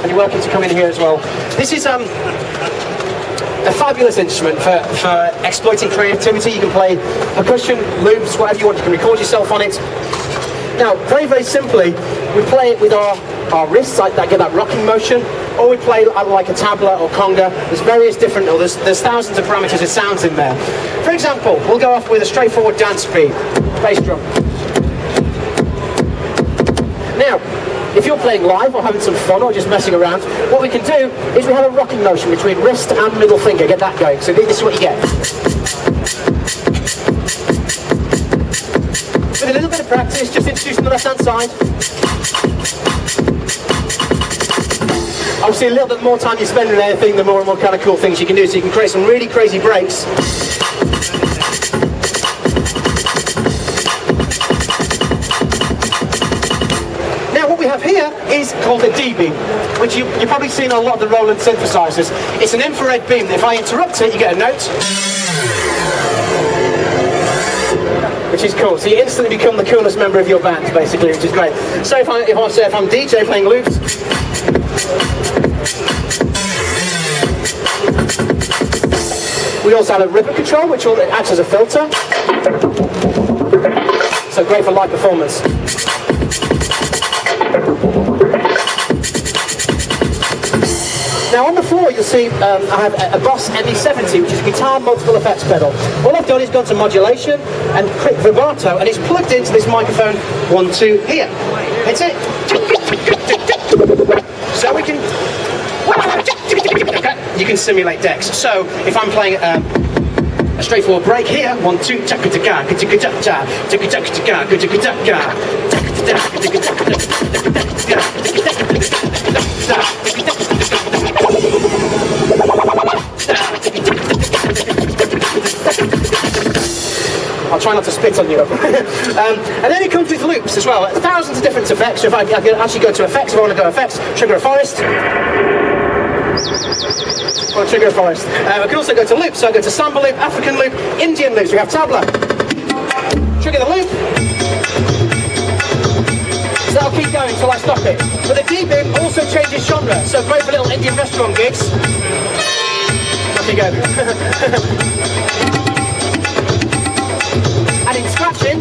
and you're welcome to come in here as well. This is a fabulous instrument for exploiting creativity. You can play percussion, loops, whatever you want. You can record yourself on it. Now, very, very simply, we play it with our wrists, like that, get that rocking motion, or we play like a tabla or conga. There's various different, there's thousands of parameters of sounds in there. For example, we'll go off with a straightforward dance beat, bass drum. Now, if you're playing live or having some fun or just messing around, what we can do is we have a rocking motion between wrist and middle finger. Get that going. So this is what you get. With a little bit of practice, just introducing the left-hand side. Obviously, a little bit more time you spend with anything, the more and more kind of cool things you can do. So you can create some really crazy breaks. What we have here is called a D-beam, which you've probably seen on a lot of the Roland synthesizers. It's an infrared beam. If I interrupt it, you get a note, which is cool. So you instantly become the coolest member of your band, basically, which is great. So if I'm DJ playing loops, we also have a ripple control, which acts as a filter. So great for live performance. Now on the floor you'll see I have a Boss ME70, which is a guitar multiple effects pedal. All I've done is gone to modulation and quick vibrato, and it's plugged into this microphone 1, 2 here. That's it. So we can, you can simulate decks. So if I'm playing a straightforward break here, 1, 2, I'll try not to spit on you. And then it comes with loops as well. Thousands of different effects. So if I can actually go to effects, if I want to go effects, trigger a forest. Or trigger a forest. I can also go to loops. So I go to samba loop, African loop, Indian loops. We have tabla. Trigger the loop. So I'll keep going until I stop it. But the D-beam also changes genre. So great for little Indian restaurant gigs. Off you go. And in scratching,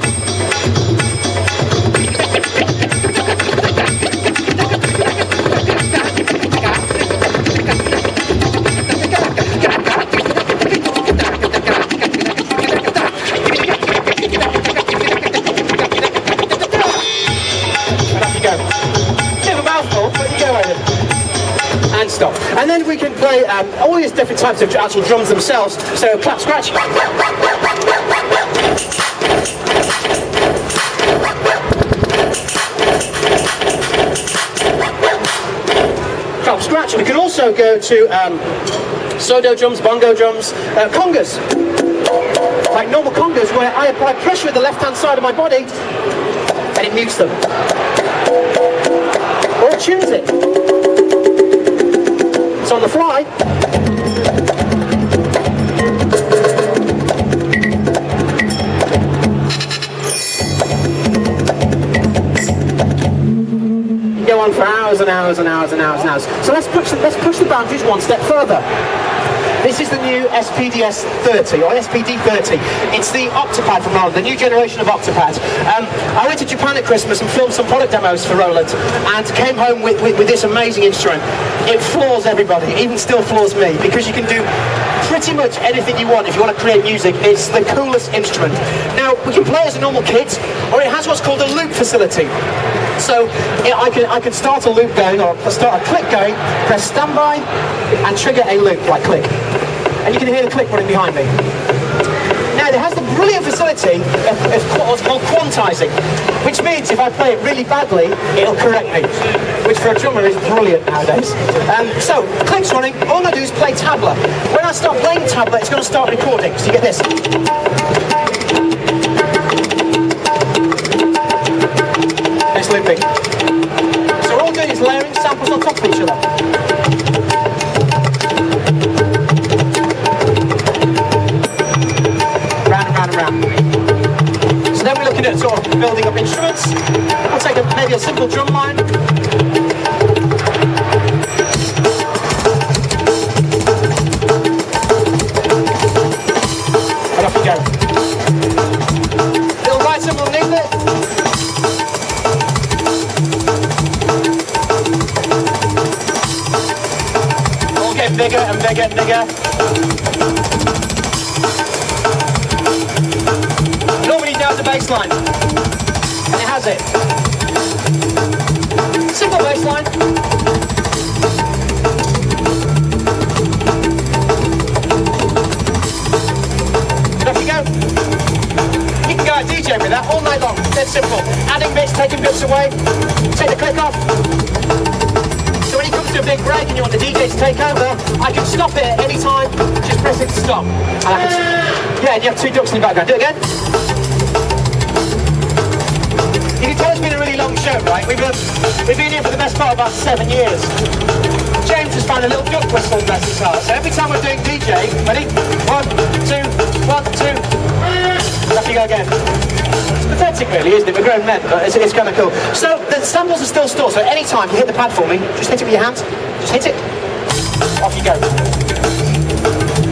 and stop. And then we can play all these different types of actual drums themselves. So clap, scratch. Clap, scratch. We can also go to sodo drums, bongo drums, congas. Like normal congas, where I apply pressure with the left-hand side of my body and it mutes them. Or it tunes it. So on the fly, you go on for hours and hours and hours and hours and hours. So let's push the boundaries one step further. This is the new SPD-S 30, or SPD-30. It's the Octopad from Roland, the new generation of Octopad. I went to Japan at Christmas and filmed some product demos for Roland, and came home with this amazing instrument. It floors everybody, even still floors me, because you can do pretty much anything you want if you want to create music. It's the coolest instrument. Now, we can play as a normal kit, or it has what's called a loop facility. So I can start a loop going, or start a click going, press standby, and trigger a loop, like click. And you can hear the click running behind me. Now, it has the brilliant facility of what's called quantizing, which means if I play it really badly, it'll correct me, which for a drummer is brilliant nowadays. So, click's running, all I'm going to do is play tabla. When I start playing tabla, it's going to start recording, so you get this. It's looping. So we're all doing is layering samples on top of each other. So then we're looking at sort of building up instruments. I'll take maybe a simple drum line. getting bigger and bigger and bigger. Normally down the bass line. And it has it. Simple bass line. And off you go. You can go out DJ with that all night long. Dead simple. Adding bits, taking bits away. Take the click off. So when you come to a big break and you want the DJ to take over, I can stop it at any time. Just press it to stop. And I can, yeah, and you have two ducks in the background. Do it again. You can tell it's been a really long show, right? We've been here for the best part of about 7 years. James has found a little duck whistle in his heart. So every time we're doing DJ, ready? 1, 2, 1, 2. Off you go again. It's pathetic really, isn't it? We're grown men, but it's kind of cool. So the samples are still stored, so any time you hit the pad for me, just hit it with your hand. Just hit it. Off you go.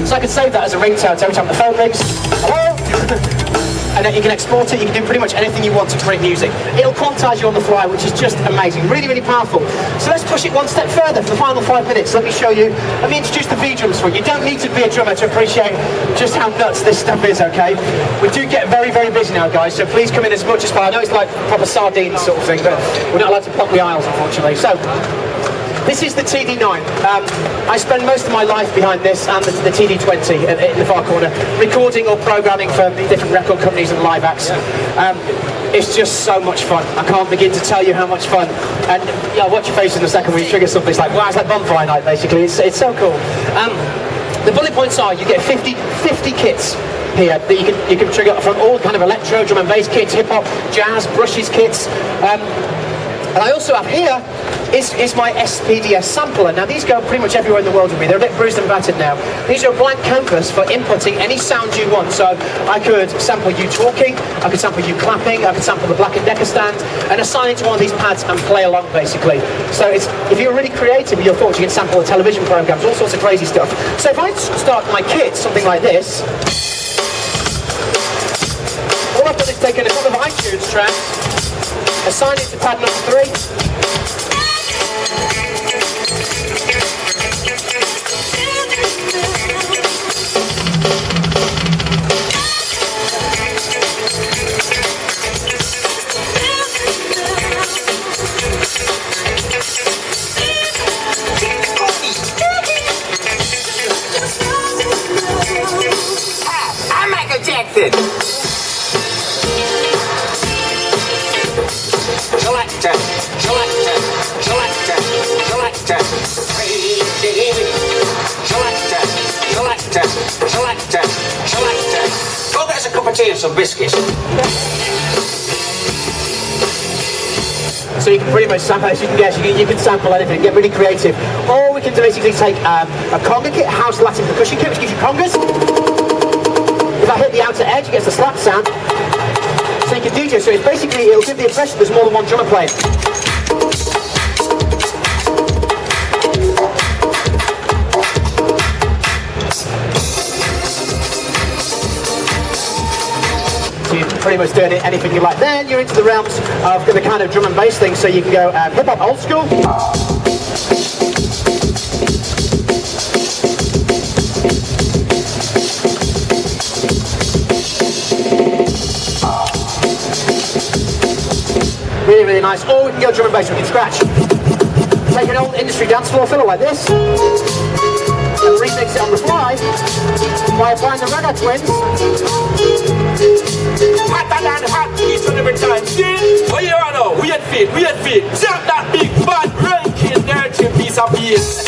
So I could save that as a ringtone every time the phone rings. Hello? And then you can export it, you can do pretty much anything you want to create music. It'll quantize you on the fly, which is just amazing. Really, really powerful. So let's push it one step further for the final 5 minutes. Let me show you, let me introduce the V-drums for you. You don't need to be a drummer to appreciate just how nuts this stuff is, okay? We do get very, very busy now, guys, so please come in as much as possible. I know it's like proper sardines sort of thing, but we're not allowed to pop the aisles, unfortunately. So, this is the TD9. I spend most of my life behind this and the TD20 in the far corner, recording or programming for the different record companies and live acts. It's just so much fun. I can't begin to tell you how much fun. And yeah, I'll watch your face in a second when you trigger something. It's like, wow, it's like bonfire night, basically. It's so cool. The bullet points are, you get 50 kits here that you can trigger from all kind of electro, drum and bass kits, hip-hop, jazz, brushes kits. And I also have here is my SPD-S sampler. Now these go pretty much everywhere in the world with me. They're a bit bruised and battered now. These are a blank canvas for inputting any sound you want. So I could sample you talking, I could sample you clapping, I could sample the Black & Decker stand, and assign it to one of these pads and play along basically. So if you're really creative with your thoughts, you can sample the television programs, all sorts of crazy stuff. So if I start my kit, something like this, all I've done is taken a couple of iTunes tracks, assign it to pad number 3. I'm Michael Jackson. Go get us a cup of tea and some biscuits. So you can pretty much sample, as you can guess, you can sample anything, get really creative. Or we can basically take a conga kit, a house Latin percussion kit, which gives you congas. If I hit the outer edge, it gets the slap sound. So you can DJ, so it's basically, it'll give the impression there's more than one drummer playing. So you're pretty much doing anything you like. Then you're into the realms of the kind of drum and bass thing, so you can go hip-hop old school. Really, really nice. Or we can go drum and bass, we can scratch. Take an old industry dance floor filler like this, and remix it on the fly by applying the Ragga Twins. Hotter than hot, each and every time. See? Oh, you know, weird feet. Jump that big bad ranking dirty piece of piece.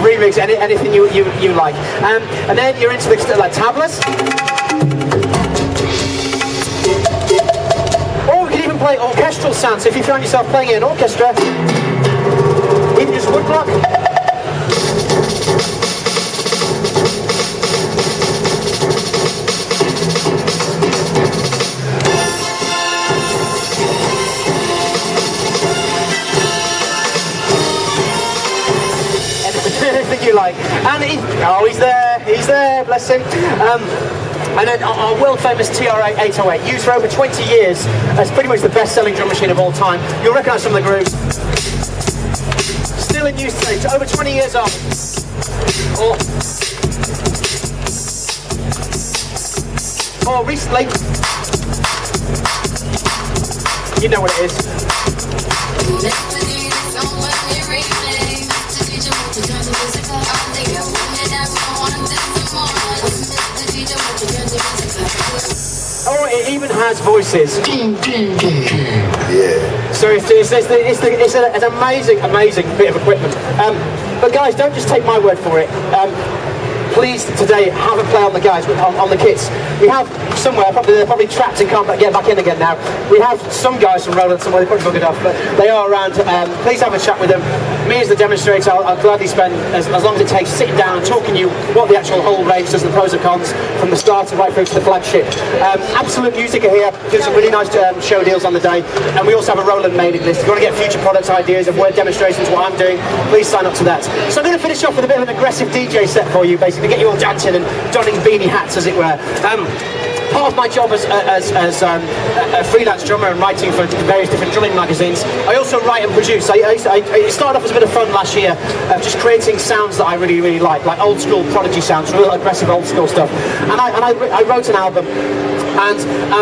Remix anything you like, and then you're into the like tablas. Or we can even play orchestral sounds. So if you find yourself playing in an orchestra, even just woodblock. Anything you like. And Oh, he's there, bless him. And then our world famous TRA 808, used for over 20 years as pretty much the best selling drum machine of all time. You'll recognise some of the grooves. Still in use today, it's over 20 years old. Or recently, you know what it is. Oh, it even has voices. Yeah. So it's an amazing bit of equipment. But guys, don't just take my word for it. Please today have a play on the guys, on the kits. We have somewhere, they're probably trapped and can't get back in again now. We have some guys from Roland somewhere, they probably buggered off, but they are around. Please have a chat with them. Me as the demonstrator, I'll gladly spend as long as it takes sitting down and talking you what the actual whole range does, the pros and cons, from the start right through to the flagship. Absolute Music are here, doing some really nice show deals on the day, and we also have a Roland mailing list. If you want to get future product ideas and word demonstrations, what I'm doing, please sign up to that. So I'm going to finish off with a bit of an aggressive DJ set for you, basically, to get you all dancing and donning beanie hats, as it were. Part of my job as a freelance drummer and writing for various different drumming magazines, I also write and produce. I started off as a bit of fun last year of just creating sounds that I really like old school Prodigy sounds, real aggressive old school stuff. And I wrote an album, and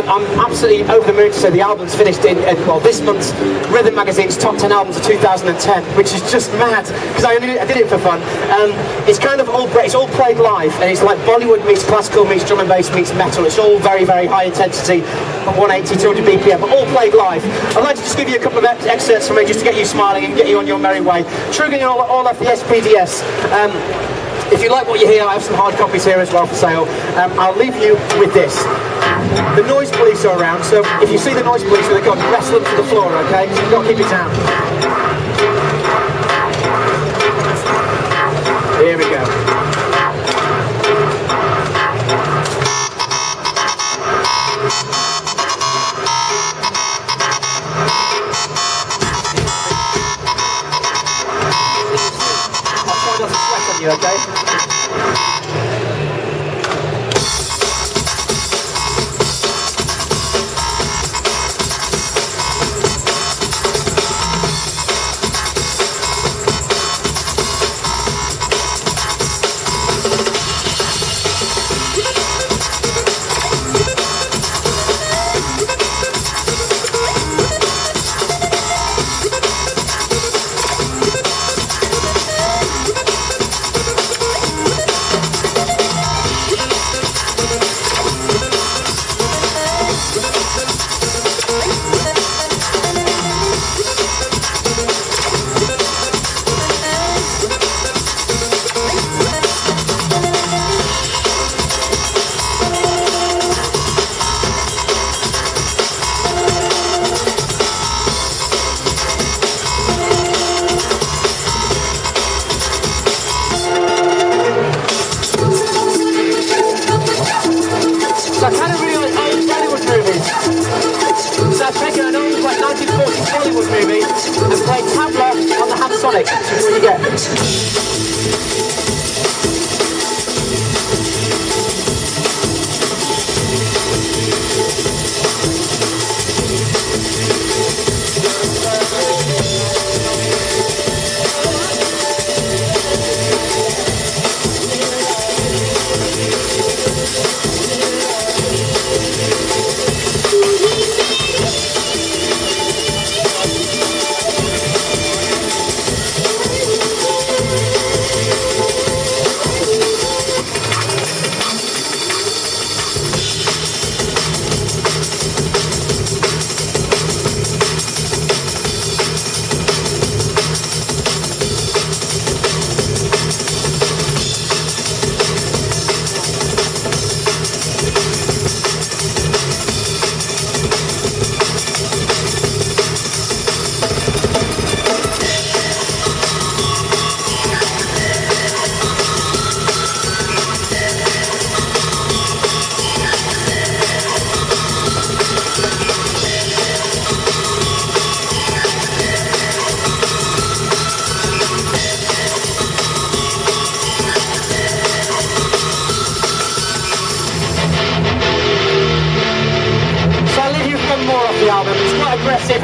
I'm absolutely over the moon to say the album's finished in this month's Rhythm Magazine's top 10 albums of 2010, which is just mad because I did it for fun. It's kind of all played live, and it's like Bollywood meets classical meets drum and bass meets metal. It's all very high intensity, 180, 200 BPM, but all played live. I'd like to just give you a couple of excerpts from it just to get you smiling and get you on your merry way. Triggering all off the SPD-S. If you like what you hear, I have some hard copies here as well for sale. I'll leave you with this. The noise police are around, so if you see the noise police with a gun, wrestle them to the floor, okay? So you've got to keep it down. Here we go. I'll try not to sweat on you, okay? Hollywood movie and play Tabla on the Handsonic. See what you get.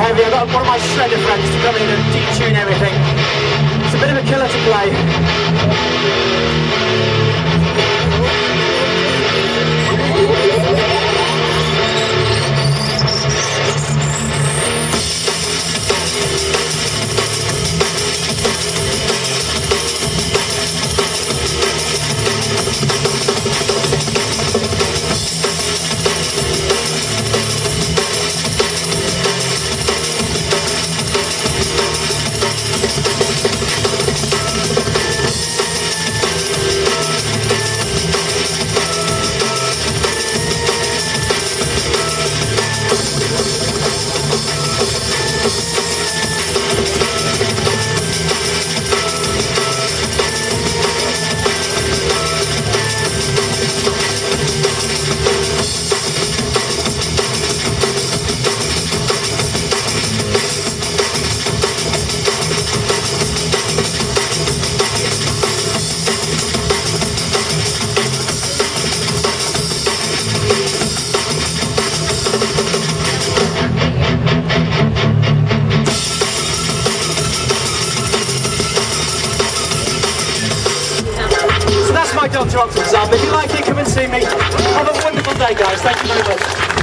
heavy. I've got one of my shredder friends to come in and detune everything. It's a bit of a killer to play. Dr. Octopad. If you like it, come and see me. Have a wonderful day, guys. Thank you very much.